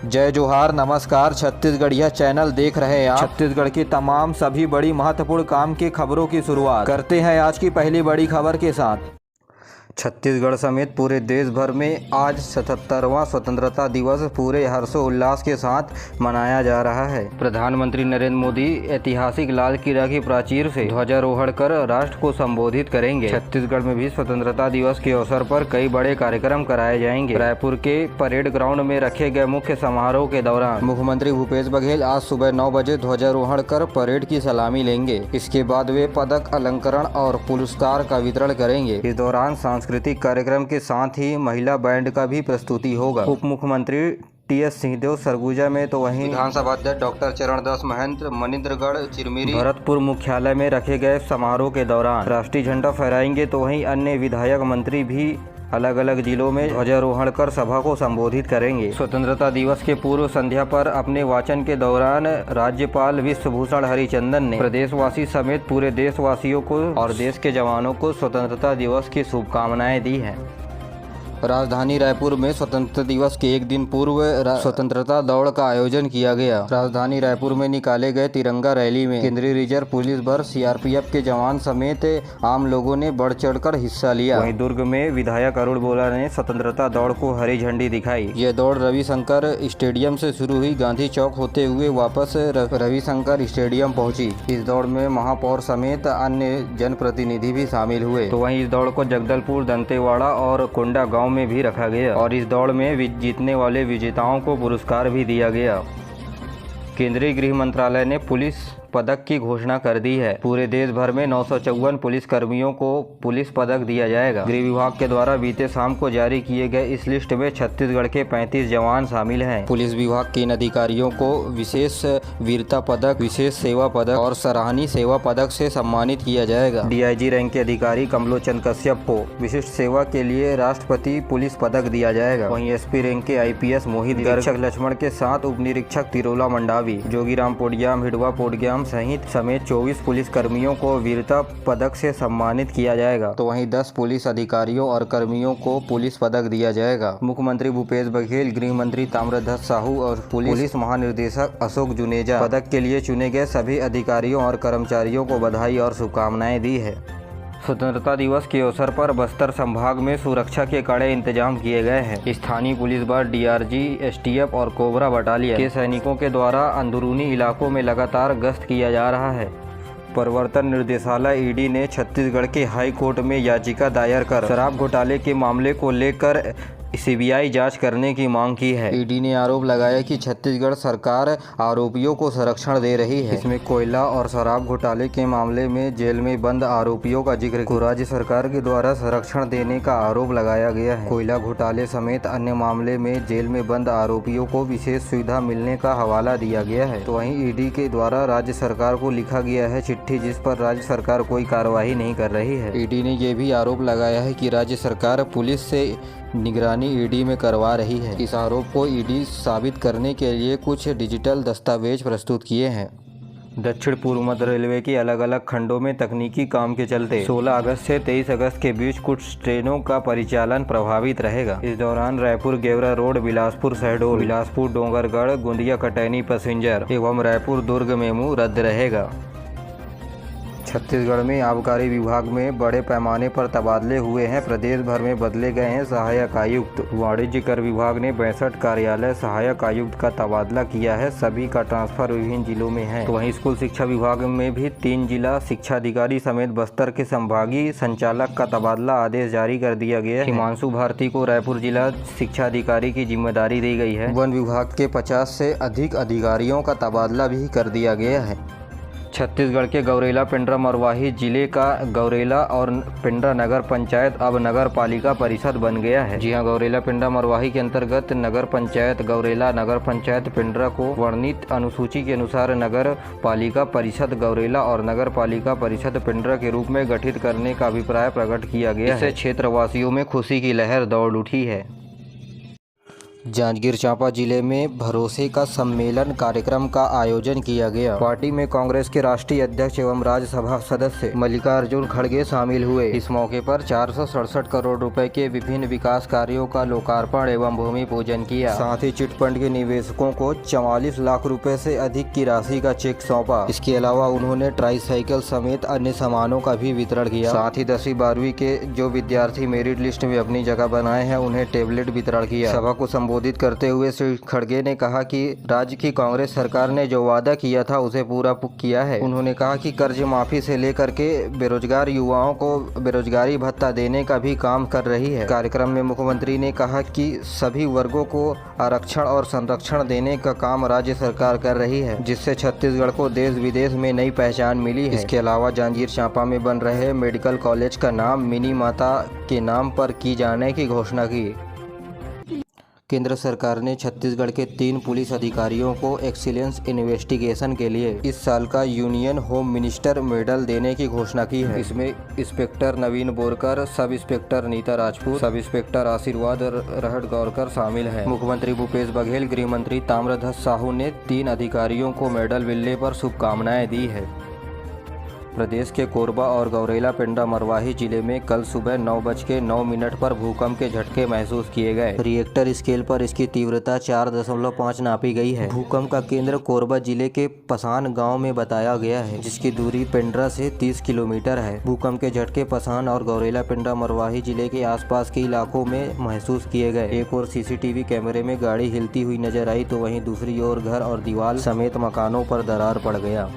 जय जोहार, नमस्कार। छत्तीसगढ़िया चैनल देख रहे हैं आप। छत्तीसगढ़ की तमाम सभी बड़ी महत्वपूर्ण काम की खबरों की शुरुआत करते हैं आज की पहली बड़ी खबर के साथ। छत्तीसगढ़ समेत पूरे देश भर में आज 77वां स्वतंत्रता दिवस पूरे हर्षोल्लास के साथ मनाया जा रहा है। प्रधानमंत्री नरेंद्र मोदी ऐतिहासिक लाल किला की प्राचीर से ध्वजारोहण कर राष्ट्र को संबोधित करेंगे। छत्तीसगढ़ में भी स्वतंत्रता दिवस के अवसर पर कई बड़े कार्यक्रम कराए जाएंगे। रायपुर के परेड ग्राउंड में रखे गए मुख्य समारोह के दौरान मुख्यमंत्री भूपेश बघेल आज सुबह 9 बजे ध्वजारोहण कर परेड की सलामी लेंगे। इसके बाद वे पदक अलंकरण और पुरस्कार का वितरण करेंगे। इस दौरान सांस्कृतिक कार्यक्रम के साथ ही महिला बैंड का भी प्रस्तुति होगा। उप मुख्यमंत्री टी.एस. सिंहदेव सरगुजा में तो वहीं विधानसभा अध्यक्ष डॉक्टर चरणदास महंत मनिंद्रगढ़ चिरमिरी भरतपुर मुख्यालय में रखे गए समारोह के दौरान राष्ट्रीय झंडा फहराएंगे। तो वहीं अन्य विधायक मंत्री भी अलग अलग जिलों में ध्वजारोहण कर सभा को संबोधित करेंगे। स्वतंत्रता दिवस के पूर्व संध्या पर अपने वाचन के दौरान राज्यपाल विश्वभूषण हरिचंदन ने प्रदेशवासी समेत पूरे देशवासियों को और देश के जवानों को स्वतंत्रता दिवस की शुभकामनाएं दी हैं। राजधानी रायपुर में स्वतंत्रता दिवस के एक दिन पूर्व स्वतंत्रता दौड़ का आयोजन किया गया। राजधानी रायपुर में निकाले गए तिरंगा रैली में केंद्रीय रिजर्व पुलिस बल सीआरपीएफ के जवान समेत आम लोगों ने बढ़ चढ़कर हिस्सा लिया। वहीं दुर्ग में विधायक अरुण बोला ने स्वतंत्रता दौड़ को हरी झंडी दिखाई। यह दौड़ रविशंकर स्टेडियम से शुरू हुई, गांधी चौक होते हुए वापस रविशंकर स्टेडियम पहुंची। इस दौड़ में महापौर समेत अन्य जनप्रतिनिधि भी शामिल हुए। तो वहीं इस दौड़ को जगदलपुर, दंतेवाड़ा और कोंडा गाँव में भी रखा गया और इस दौड़ में जीतने वाले विजेताओं को पुरस्कार भी दिया गया। केंद्रीय गृह मंत्रालय ने पुलिस पदक की घोषणा कर दी है। पूरे देश भर में 954 पुलिस कर्मियों को पुलिस पदक दिया जाएगा। गृह विभाग के द्वारा बीते शाम को जारी किए गए इस लिस्ट में छत्तीसगढ़ के 35 जवान शामिल हैं। पुलिस विभाग के इन अधिकारियों को विशेष वीरता पदक, विशेष सेवा पदक और सराहनीय सेवा पदक से सम्मानित किया जाएगा। डीआईजी रैंक के अधिकारी कमलोचंद कश्यप को विशिष्ट सेवा के लिए राष्ट्रपति पुलिस पदक दिया जाएगा। वहीं एसपी रैंक के आईपीएस मोहित गर्ग लक्ष्मण के साथ उप निरीक्षक तिरोला मंडावी, जोगीराम पोडग्याम, हिडवा पोडग्याम समेत 24 पुलिस कर्मियों को वीरता पदक से सम्मानित किया जाएगा। तो वहीं 10 पुलिस अधिकारियों और कर्मियों को पुलिस पदक दिया जाएगा। मुख्यमंत्री भूपेश बघेल, गृह मंत्री ताम्रध्वज साहू और पुलिस महानिदेशक अशोक जुनेजा पदक के लिए चुने गए सभी अधिकारियों और कर्मचारियों को बधाई और शुभकामनाएं दी है। स्वतंत्रता दिवस के अवसर पर बस्तर संभाग में सुरक्षा के कड़े इंतजाम किए गए हैं। स्थानीय पुलिस बल, डीआरजी, एसटीएफ और कोबरा बटालियन के सैनिकों के द्वारा अंदरूनी इलाकों में लगातार गश्त किया जा रहा है। प्रवर्तन निर्देशालय ईडी ने छत्तीसगढ़ के हाई कोर्ट में याचिका दायर कर शराब घोटाले के मामले को लेकर सीबीआई जांच करने की मांग की है। ईडी ने आरोप लगाया कि छत्तीसगढ़ सरकार आरोपियों को संरक्षण दे रही है। इसमें कोयला और शराब घोटाले के मामले में जेल में बंद आरोपियों का जिक्र को राज्य सरकार के द्वारा संरक्षण देने का आरोप लगाया गया है। कोयला घोटाले समेत अन्य मामले में जेल में बंद आरोपियों को विशेष सुविधा मिलने का हवाला दिया गया है। तो वहीं ईडी के द्वारा राज्य सरकार को लिखा गया है चिट्ठी, जिस पर राज्य सरकार कोई कार्रवाई नहीं कर रही है। ईडी ने यह भी आरोप लगाया है कि राज्य सरकार पुलिस से निगरानी ईडी में करवा रही है। इस आरोप को ईडी साबित करने के लिए कुछ डिजिटल दस्तावेज प्रस्तुत किए हैं। दक्षिण पूर्व मध्य रेलवे के अलग अलग खंडों में तकनीकी काम के चलते 16 अगस्त से 23 अगस्त के बीच कुछ ट्रेनों का परिचालन प्रभावित रहेगा। इस दौरान रायपुर गेवरा रोड, बिलासपुर शहडोल, बिलासपुर डोंगरगढ़, गोंदिया कटैनी पैसेंजर एवं रायपुर दुर्ग मेमू रद्द रहेगा। छत्तीसगढ़ में आबकारी विभाग में बड़े पैमाने पर तबादले हुए हैं। प्रदेश भर में बदले गए हैं सहायक आयुक्त। वाणिज्य कर विभाग ने 62 कार्यालय सहायक आयुक्त का तबादला किया है। सभी का ट्रांसफर विभिन्न जिलों में है। तो वहीं स्कूल शिक्षा विभाग में भी 3 जिला शिक्षा अधिकारी समेत बस्तर के संभागीय संचालक का तबादला आदेश जारी कर दिया गया है। हिमांशु भारती को रायपुर जिला शिक्षा अधिकारी की जिम्मेदारी दी गई है। वन विभाग के 50 से अधिक अधिकारियों का तबादला भी कर दिया गया है। छत्तीसगढ़ के गौरेला, पेंड्रा, मरवाही जिले का गौरेला और पेंड्रा नगर पंचायत अब नगर पालिका परिषद बन गया है। जी हां, गौरेला, पेंड्रा, मरवाही के अंतर्गत नगर पंचायत गौरेला, नगर पंचायत पेंड्रा को वर्णित अनुसूची के अनुसार नगर पालिका परिषद गौरेला और नगर पालिका परिषद पेंड्रा के रूप में गठित करने का अभिप्राय प्रकट किया गया है। इससे क्षेत्रवासियों में खुशी की लहर दौड़ उठी है। जांजगीर चांपा जिले में भरोसे का सम्मेलन कार्यक्रम का आयोजन किया गया। पार्टी में कांग्रेस के राष्ट्रीय अध्यक्ष एवं राज्यसभा सदस्य मल्लिकार्जुन खड़गे शामिल हुए। इस मौके पर 467 करोड़ रुपए के विभिन्न विकास कार्यों का लोकार्पण एवं भूमि पूजन किया। साथ ही चिटफंड के निवेशकों को 44 लाख रुपए से अधिक की राशि का चेक सौंपा। इसके अलावा उन्होंने ट्राईसाइकिल समेत अन्य सामानों का भी वितरण किया। साथ ही 10वीं 12वीं के जो विद्यार्थी मेरिट लिस्ट में अपनी जगह बनाए हैं उन्हें टेबलेट वितरण किया। सभा को संबोधित करते हुए श्री खड़गे ने कहा कि राज्य की कांग्रेस सरकार ने जो वादा किया था उसे पूरा किया है। उन्होंने कहा कि कर्ज माफी से लेकर के बेरोजगार युवाओं को बेरोजगारी भत्ता देने का भी काम कर रही है। कार्यक्रम में मुख्यमंत्री ने कहा कि सभी वर्गों को आरक्षण और संरक्षण देने का काम राज्य सरकार कर रही है, जिससे छत्तीसगढ़ को देश विदेश में नई पहचान मिली है। इसके अलावा जांजगीर चांपा में बन रहे मेडिकल कॉलेज का नाम मिनी माता के नाम पर की जाने की घोषणा की। केंद्र सरकार ने छत्तीसगढ़ के 3 पुलिस अधिकारियों को एक्सीलेंस इन्वेस्टिगेशन के लिए इस साल का यूनियन होम मिनिस्टर मेडल देने की घोषणा की है। इसमें इंस्पेक्टर नवीन Borkar, sub inspector Nita Rajput, sub inspector आशीर्वाद रहटगौरकर शामिल हैं। मुख्यमंत्री भूपेश बघेल, गृह मंत्री ताम्रध्वज साहू ने 3 अधिकारियों को मेडल मिलने पर शुभकामनाएं दी है। प्रदेश के कोरबा और गौरेला पेंड्रा मरवाही जिले में कल सुबह 9:09 पर भूकंप के झटके महसूस किए गए। रिएक्टर स्केल पर इसकी तीव्रता 4.5 नापी गई है। भूकंप का केंद्र कोरबा जिले के पसान गांव में बताया गया है, जिसकी दूरी पेंड्रा से 30 किलोमीटर है। भूकंप के झटके पसान और गौरेला पेंड्रा मरवाही जिले के आसपास के इलाकों में महसूस किए गए। एक और सीसीटीवी कैमरे में गाड़ी हिलती हुई नजर आई तो वहीं दूसरी ओर घर और दीवार समेत मकानों पर दरार पड़ गया।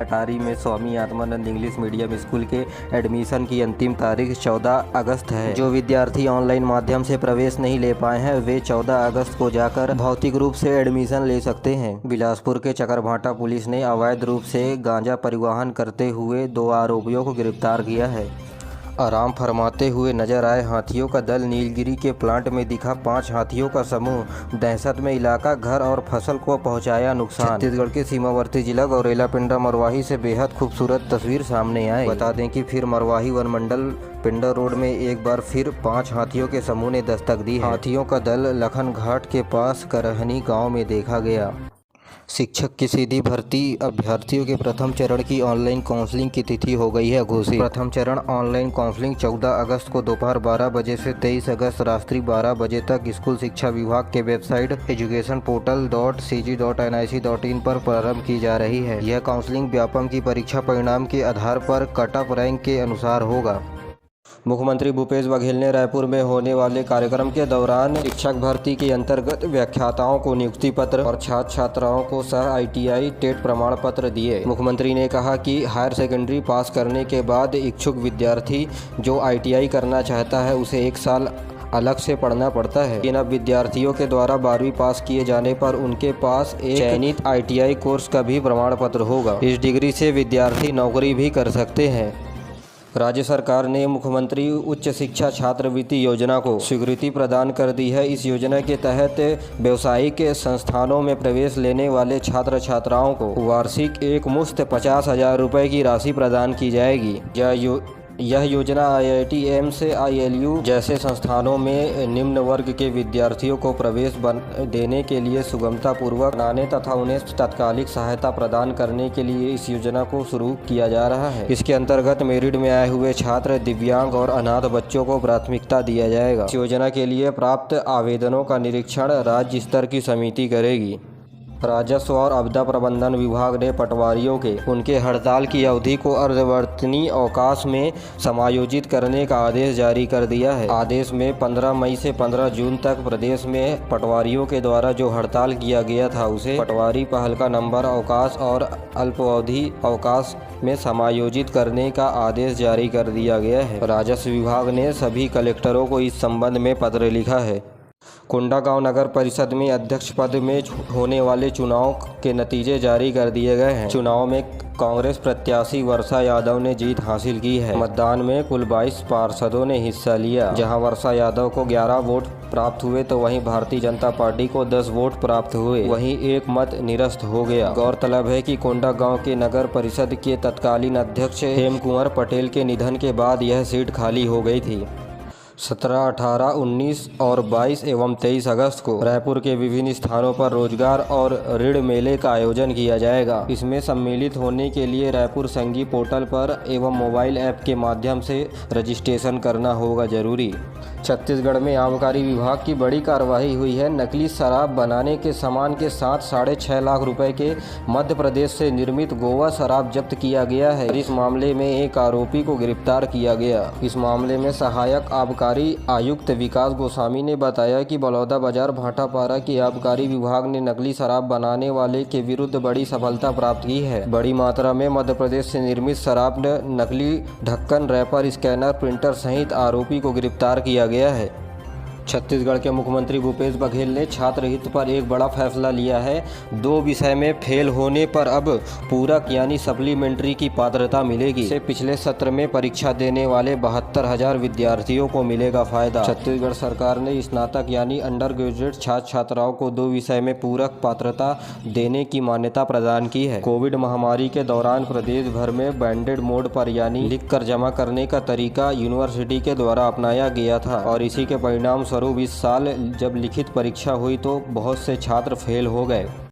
अटारी में Swami Atmanand English medium school के एडमिशन की अंतिम तारीख 14 अगस्त है। जो विद्यार्थी ऑनलाइन माध्यम से प्रवेश नहीं ले पाए हैं वे 14 अगस्त को जाकर भौतिक रूप से एडमिशन ले सकते हैं। बिलासपुर के चकरभाटा पुलिस ने अवैध रूप से गांजा परिवहन करते हुए 2 आरोपियों को गिरफ्तार किया है। आराम फरमाते हुए नजर आए हाथियों का दल नीलगिरी के प्लांट में दिखा 5 हाथियों का समूह। दहशत में इलाका, घर और फसल को पहुंचाया नुकसान। छत्तीसगढ़ के सीमावर्ती जिला गौरेला पेंड्रा मरवाही से बेहद खूबसूरत तस्वीर सामने आई। बता दें कि फिर मरवाही वन मंडल पिंडर रोड में एक बार फिर 5 हाथियों के समूह ने दस्तक दी है। हाथियों का दल लखन घाट के पास करहनी गाँव में देखा गया। शिक्षक की सीधी भर्ती अभ्यर्थियों के प्रथम चरण की ऑनलाइन काउंसलिंग की तिथि हो गई है घोषित। प्रथम चरण ऑनलाइन काउंसलिंग 14 अगस्त को दोपहर 12 बजे से 23 अगस्त रात्रि 12 बजे तक स्कूल शिक्षा विभाग के वेबसाइट educationportal.cg.nic.in पर प्रारंभ की जा रही है। यह काउंसलिंग व्यापम की परीक्षा परिणाम के आधार पर कट ऑफ रैंक के अनुसार होगा। मुख्यमंत्री भूपेश बघेल ने रायपुर में होने वाले कार्यक्रम के दौरान शिक्षक भर्ती के अंतर्गत व्याख्याताओं को नियुक्ति पत्र और छात्र छात्राओं को सह ITI टेट प्रमाण पत्र दिए। मुख्यमंत्री ने कहा कि हायर सेकेंडरी पास करने के बाद इच्छुक विद्यार्थी जो ITI करना चाहता है उसे 1 साल अलग से पढ़ना पड़ता है। लेकिन अब विद्यार्थियों के द्वारा 12वीं पास किए जाने पर उनके पास एक चयनित ITI कोर्स का भी प्रमाण पत्र होगा। इस डिग्री से विद्यार्थी नौकरी भी कर सकते हैं। राज्य सरकार ने मुख्यमंत्री उच्च शिक्षा छात्रवृत्ति योजना को स्वीकृति प्रदान कर दी है। इस योजना के तहत व्यावसायिक संस्थानों में प्रवेश लेने वाले छात्र छात्राओं को वार्षिक एक मुश्त 50,000 रुपये की राशि प्रदान की जाएगी। यह योजना IIT एम्स ILU जैसे संस्थानों में निम्न वर्ग के विद्यार्थियों को प्रवेश देने के लिए सुगमता पूर्वक बनाने तथा उन्हें तात्कालिक सहायता प्रदान करने के लिए इस योजना को शुरू किया जा रहा है। इसके अंतर्गत मेरिट में आए हुए छात्र, दिव्यांग और अनाथ बच्चों को प्राथमिकता दिया जाएगा। इस योजना के लिए प्राप्त आवेदनों का निरीक्षण राज्य स्तर की समिति करेगी। राजस्व और आपदा प्रबंधन विभाग ने पटवारियों के उनके हड़ताल की अवधि को अर्धवर्तनी अवकाश में समायोजित करने का आदेश जारी कर दिया है। आदेश में 15 मई से 15 जून तक प्रदेश में पटवारियों के द्वारा जो हड़ताल किया गया था उसे पटवारी पहल का नंबर अवकाश और अल्पावधि अवकाश में समायोजित करने का आदेश जारी कर दिया गया है। राजस्व विभाग ने सभी कलेक्टरों को इस संबंध में पत्र लिखा है। कोंडागांव नगर परिषद में अध्यक्ष पद में होने वाले चुनाव के नतीजे जारी कर दिए गए हैं। चुनाव में कांग्रेस प्रत्याशी वर्षा यादव ने जीत हासिल की है। मतदान में कुल 22 पार्षदों ने हिस्सा लिया, जहां वर्षा यादव को 11 वोट प्राप्त हुए तो वहीं भारतीय जनता पार्टी को 10 वोट प्राप्त हुए, वहीं 1 मत निरस्त हो गया। गौरतलब है कि कोंडागांव के नगर परिषद के तत्कालीन अध्यक्ष हेम कुंवर पटेल के निधन के बाद यह सीट खाली हो गई थी। 17, 18, 19 और 22 एवं 23 अगस्त को रायपुर के विभिन्न स्थानों पर रोजगार और ऋण मेले का आयोजन किया जाएगा। इसमें सम्मिलित होने के लिए रायपुर संघी पोर्टल पर एवं मोबाइल ऐप के माध्यम से रजिस्ट्रेशन करना होगा जरूरी। छत्तीसगढ़ में आबकारी विभाग की बड़ी कार्रवाई हुई है। नकली शराब बनाने के सामान के साथ 6.5 लाख रुपए के मध्य प्रदेश से निर्मित गोवा शराब जब्त किया गया है। इस मामले में एक आरोपी को गिरफ्तार किया गया। इस मामले में सहायक आबकारी आयुक्त विकास गोस्वामी ने बताया कि बलौदाबाजार भाटापारा के आबकारी विभाग ने नकली शराब बनाने वाले के विरुद्ध बड़ी सफलता प्राप्त की है। बड़ी मात्रा में मध्य प्रदेश से निर्मित शराब, नकली ढक्कन, रैपर, स्कैनर, प्रिंटर सहित आरोपी को गिरफ्तार किया गया है। छत्तीसगढ़ के मुख्यमंत्री भूपेश बघेल ने छात्र हित पर एक बड़ा फैसला लिया है। 2 विषय में फेल होने पर अब पूरक यानी सप्लीमेंट्री की पात्रता मिलेगी। इससे पिछले सत्र में परीक्षा देने वाले 72,000 विद्यार्थियों को मिलेगा फायदा। छत्तीसगढ़ सरकार ने स्नातक यानी अंडर ग्रेजुएट छात्र छात्राओं को 2 विषय में पूरक पात्रता देने की मान्यता प्रदान की है। कोविड महामारी के दौरान प्रदेश भर में बैंडेड मोड पर यानी लिख कर जमा करने का तरीका यूनिवर्सिटी के द्वारा अपनाया गया था और इसी के परिणाम स्वरूप इस साल जब लिखित परीक्षा हुई तो बहुत से छात्र फेल हो गए।